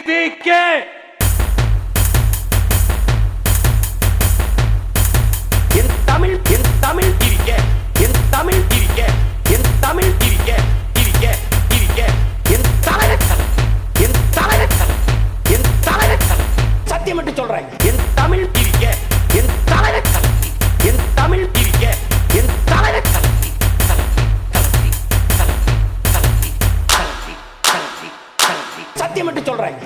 TVK என் Tamil TVK என் Tamil TVK என் Tamil TVK TVK TVK என் தலைவர் என் தலைவர் என் தலைவர் சத்தியம் மட்டும் சொல்றேன் என் தமிழ் டிவிகே என் தலைவர் என் தமிழ் டிவிகே என் தலைவர் சத்தியம் மட்டும் சொல்றேன்